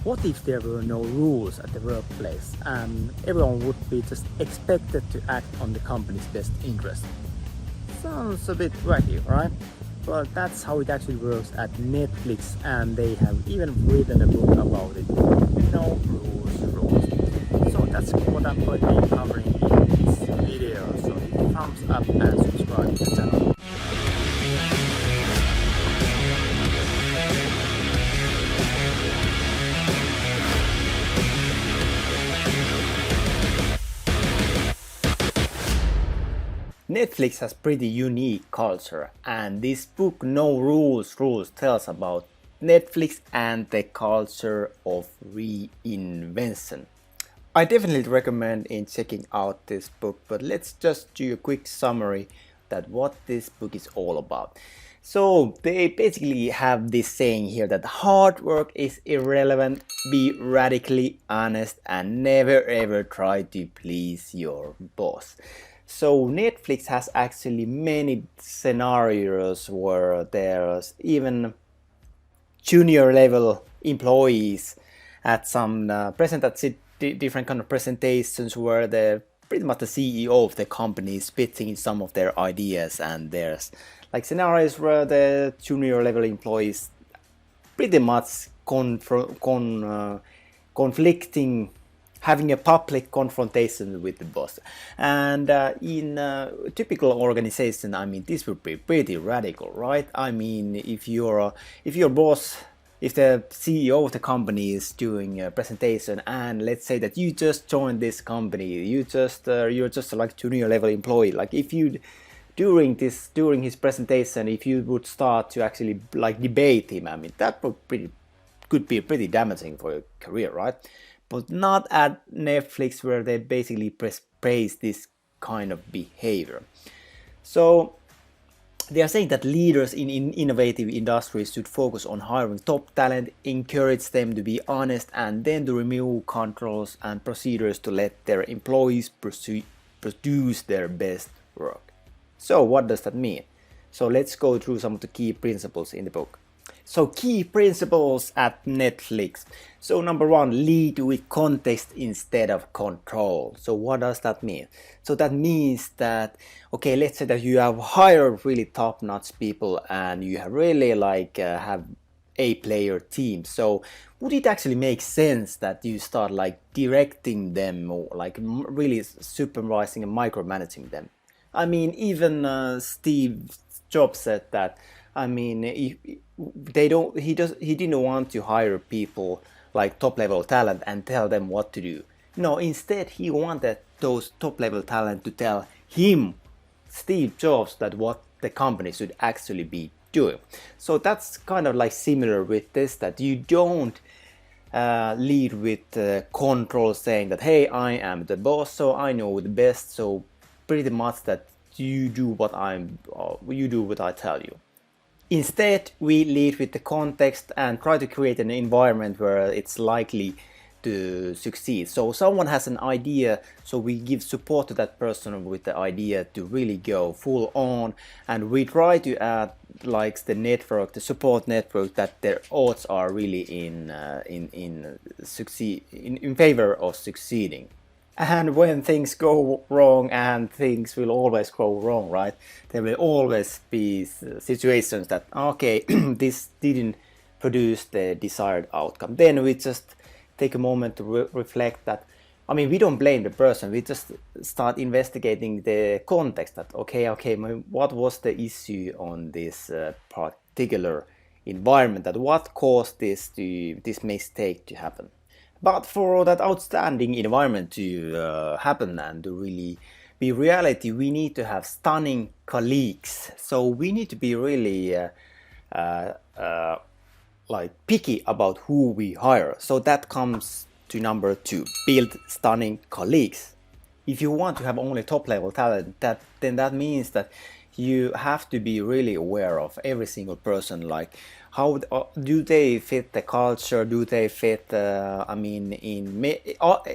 What if there were no rules at the workplace and everyone would be just expected to act on the company's best interest? Sounds a bit wacky, right? But that's how it actually works at Netflix, and they have even written a book about it. No rules, rules. So that's what I'm going to be covering in this video. So hit the thumbs up and subscribe to the channel. Netflix has pretty unique culture, and this book No Rules tells about Netflix and the culture of reinvention. I definitely recommend in checking out this book, but let's just do a quick summary that what this book is all about. So they basically have this saying here that hard work is irrelevant, be radically honest, and never ever try to please your boss. So Netflix has actually many scenarios where there's even junior level employees at some present at different kind of presentations where the pretty much the CEO of the company is spitting some of their ideas, and there's like scenarios where the junior level employees pretty much conflicting, having a public confrontation with the boss. And in a typical organization, I mean, this would be pretty radical, right? I mean, if your boss, if the CEO of the company is doing a presentation, and let's say that you just joined this company, you're just like junior level employee, like if you during his presentation, if you would start to actually like debate him, I mean, that could be pretty damaging for your career, right? But not at Netflix, where they basically praise this kind of behavior. So they are saying that leaders in innovative industries should focus on hiring top talent, encourage them to be honest, and then to remove controls and procedures to let their employees produce their best work. So what does that mean? So let's go through some of the key principles in the book. So key principles at Netflix. So number one, lead with context instead of control. So what does that mean? So that means that, okay, let's say that you have hired really top-notch people and you have really have A-player teams. So would it actually make sense that you start like directing them or like really supervising and micromanaging them? I mean, even Steve Jobs said that. I mean, he didn't want to hire people like top level talent and tell them what to do. No, instead he wanted those top level talent to tell him, Steve Jobs, that what the company should actually be doing. So that's kind of like similar with this, that you don't lead with control, saying that, hey, I am the boss, so I know the best, so pretty much that you do what I tell you. Instead, we lead with the context and try to create an environment where it's likely to succeed. So someone has an idea, so we give support to that person with the idea to really go full on, and we try to add like the support network, that their odds are really in favor of succeeding. And when things go wrong, and things will always go wrong, right? There will always be situations that, okay, this didn't produce the desired outcome. Then we just take a moment to reflect that, I mean, we don't blame the person, we just start investigating the context, that, okay, what was the issue on this particular environment, that what caused this mistake to happen. But for that outstanding environment to happen and to really be reality, we need to have stunning colleagues. So we need to be really like picky about who we hire. So that comes to number two, build stunning colleagues. If you want to have only top level talent, then that means that you have to be really aware of every single person, like how do they fit the culture, do they fit I mean in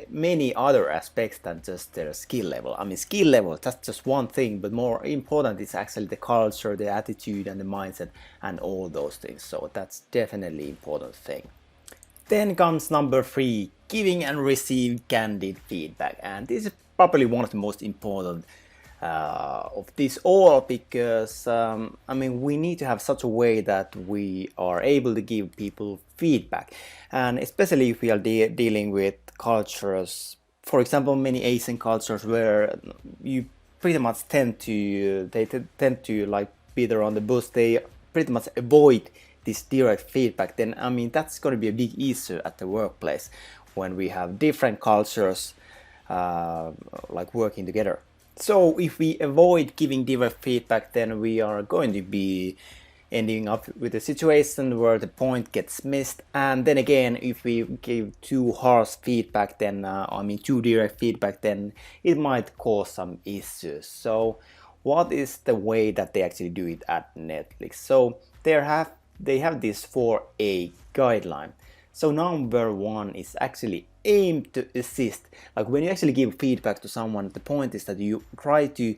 many other aspects than just their skill level. I mean, skill level, that's just one thing, but more important is actually the culture, the attitude and the mindset and all those things. So that's definitely important thing. Then comes number 3, giving and receive candid feedback. And this is probably one of the most important of this all, because we need to have such a way that we are able to give people feedback, and especially if we are dealing with cultures, for example, many Asian cultures where you pretty much tend to like beat around the bush. They pretty much avoid this direct feedback. Then that's going to be a big issue at the workplace when we have different cultures like working together. So if we avoid giving direct feedback, then we are going to be ending up with a situation where the point gets missed. And then again, if we give too harsh feedback, then too direct feedback, then it might cause some issues. So what is the way that they actually do it at Netflix? So they have this 4A guideline. So number 1 is actually aim to assist. Like when you actually give feedback to someone, the point is that you try to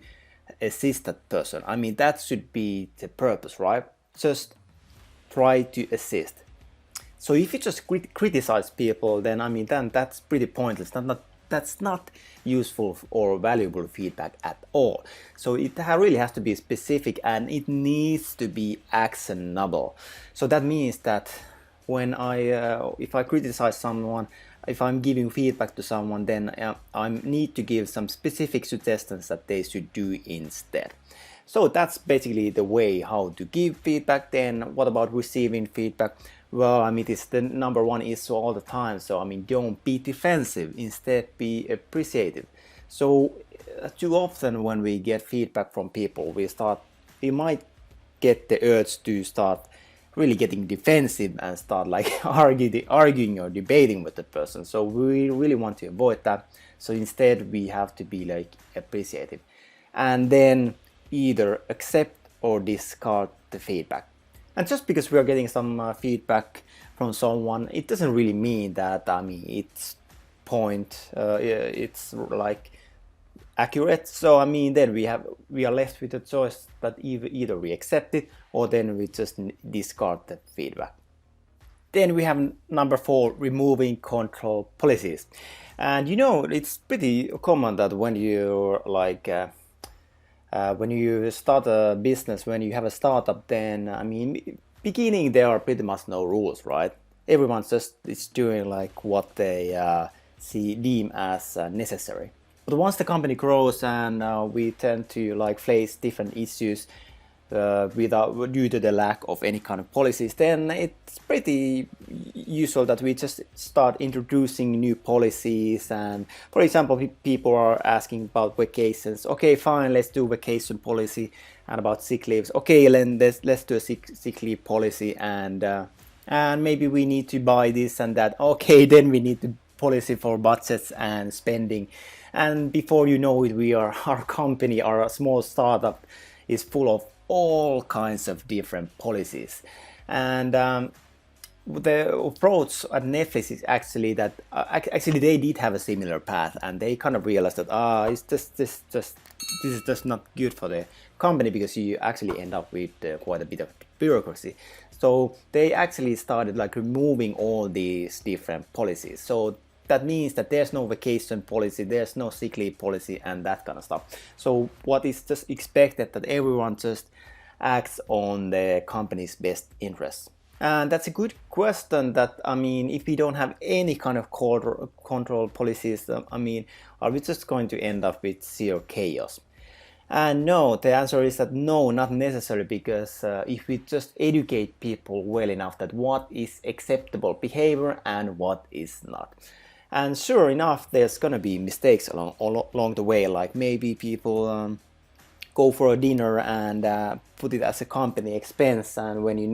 assist that person. That should be the purpose, right? Just try to assist. So if you just criticize people, then then that's pretty pointless. That's not useful or valuable feedback at all. So it really has to be specific, and it needs to be actionable. So that means that when if I criticize someone, if I'm giving feedback to someone, then I need to give some specific suggestions that they should do instead. So that's basically the way how to give feedback. Then what about receiving feedback? Well, it's the number 1 issue all the time. So don't be defensive, instead be appreciative. So too often when we get feedback from people, we might get the urge to start really getting defensive and start like arguing or debating with the person. So we really want to avoid that. So instead we have to be like appreciative, and then either accept or discard the feedback. And just because we are getting some feedback from someone, it doesn't really mean that it's it's like accurate. So then we are left with a choice that either we accept it or then we just discard the feedback. Then we have number 4, removing control policies. And it's pretty common that when you're like when you start a business, when you have a startup, then beginning there are pretty much no rules, right? Everyone just is doing like what they deem as necessary. But once the company grows and we tend to like face different issues due to the lack of any kind of policies, then it's pretty usual that we just start introducing new policies. And for example, people are asking about vacations. Okay, fine, let's do vacation policy. And about sick leaves. Okay, then let's do a sick leave policy. And maybe we need to buy this and that. Okay, then we need to policy for budgets and spending. And before you know it, our company, our small startup is full of all kinds of different policies. And the approach at Netflix is actually that actually they did have a similar path, and they kind of realized that this is just not good for the company, because you actually end up with quite a bit of bureaucracy. So they actually started like removing all these different policies. So that means that there's no vacation policy, there's no sick leave policy, and that kind of stuff. So what is just expected that everyone just acts on the company's best interests. And that's a good question. That if we don't have any kind of control policies, are we just going to end up with zero chaos? And no, the answer is that no, not necessarily, because if we just educate people well enough that what is acceptable behavior and what is not. And sure enough, there's gonna be mistakes along the way, like maybe people go for a dinner and put it as a company expense, and when you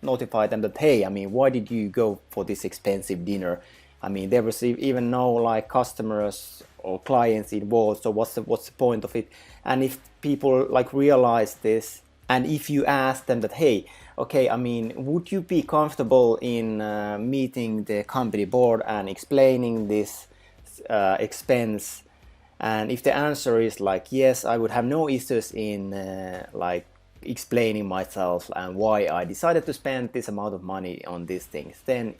notify them that, hey, why did you go for this expensive dinner? There was even no like customers or clients involved, so what's the point of it? And if people like realize this, and if you ask them that, hey, okay, would you be comfortable in meeting the company board and explaining this expense? And if the answer is like yes, I would have no issues in like explaining myself and why I decided to spend this amount of money on these things, then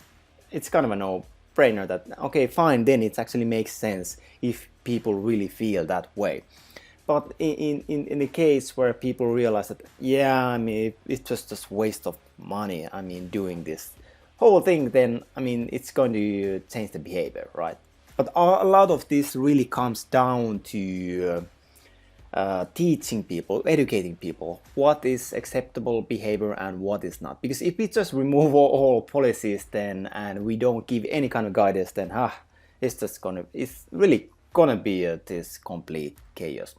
it's kind of a no-brainer that, okay, fine, then it actually makes sense if people really feel that way. But in the case where people realize that, yeah, I mean, it's just a waste of money, I mean, doing this whole thing, then, I mean, it's going to change the behavior, right? But a lot of this really comes down to teaching people, educating people what is acceptable behavior and what is not. Because if we just remove all policies then and we don't give any kind of guidance, then it's really gonna be this complete chaos.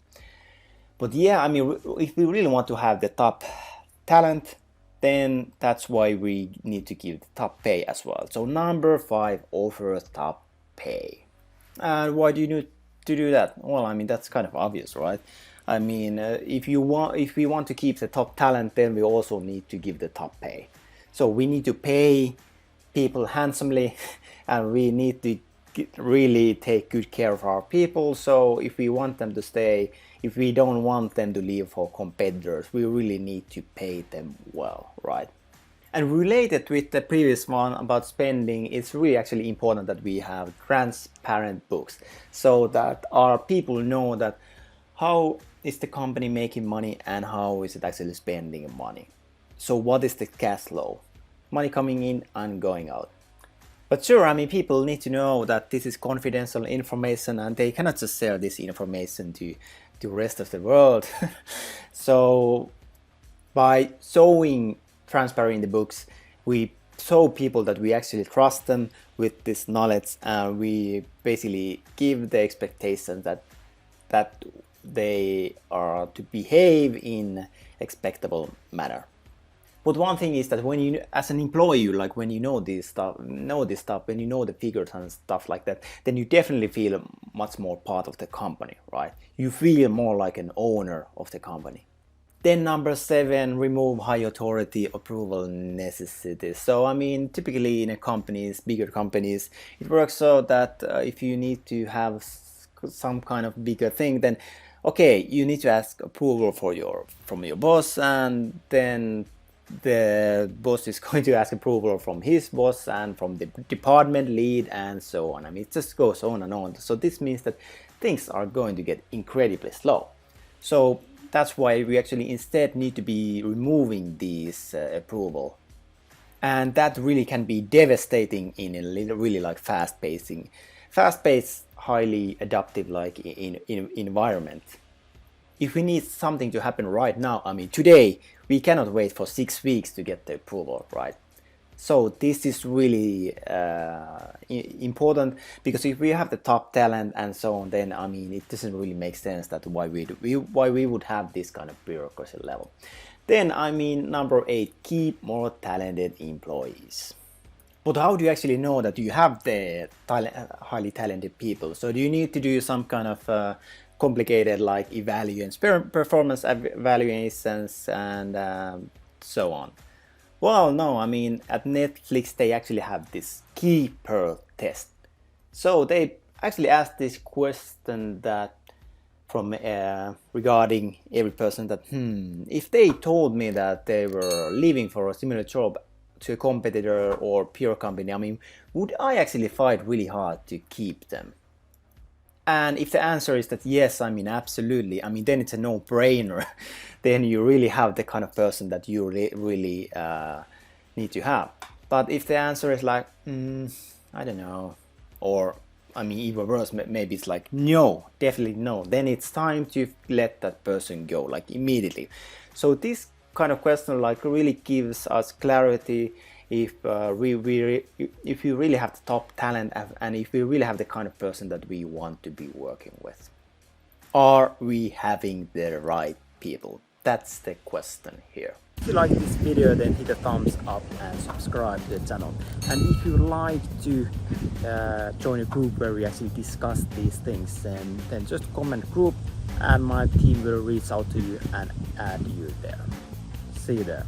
But yeah, I mean, if we really want to have the top talent, then that's why we need to give the top pay as well. So number 5, offer top pay. And why do you need to do that? Well, I mean, that's kind of obvious, right? I mean, if we want to keep the top talent, then we also need to give the top pay. So we need to pay people handsomely, and we need to really take good care of our people. So if we want them to stay, if we don't want them to leave for competitors, we really need to pay them well, right? And related with the previous one about spending, it's really actually important that we have transparent books so that our people know that how is the company making money and how is it actually spending money. So what is the cash flow? Money coming in and going out. But sure, I mean, people need to know that this is confidential information and they cannot just share this information to the rest of the world. So by showing transparent in the books, we show people that we actually trust them with this knowledge, and we basically give the expectation that they are to behave in expectable manner. But one thing is that when you, as an employee, like when you know this stuff, when you know the figures and stuff like that, then you definitely feel much more part of the company, right? You feel more like an owner of the company. Then number 7, remove high authority approval necessities. So I mean, typically in a companies, bigger companies, it works so that if you need to have some kind of bigger thing, then okay, you need to ask approval from your boss, and then the boss is going to ask approval from his boss and from the department lead and so on. I mean, it just goes on and on. So this means that things are going to get incredibly slow. So that's why we actually instead need to be removing these approval. And that really can be devastating in a really like fast-paced, highly adaptive like in environment. If we need something to happen right now, I mean today, we cannot wait for 6 weeks to get the approval, right? So this is really important, because if we have the top talent and so on, then I mean it doesn't really make sense that why we would have this kind of bureaucracy level. Then I mean number 8, keep more talented employees. But how do you actually know that you have the highly talented people? So do you need to do some kind of complicated like performance evaluations and so on? Well, no, I mean at Netflix they actually have this keeper test. So they actually asked this question that from regarding every person that if they told me that they were leaving for a similar job to a competitor or peer company, I mean, would I actually fight really hard to keep them? And if the answer is that yes, I mean absolutely, I mean then it's a no-brainer. Then you really have the kind of person that you really need to have. But if the answer is like I don't know, or I mean even worse, maybe it's like no, definitely no, then it's time to let that person go like immediately. So this kind of question like really gives us clarity if if we really have the top talent and if we really have the kind of person that we want to be working with. Are we having the right people? That's the question here. If you like this video, then hit a thumbs up and subscribe to the channel. And if you like to join a group where we actually discuss these things, then just comment group and my team will reach out to you and add you there. See you there.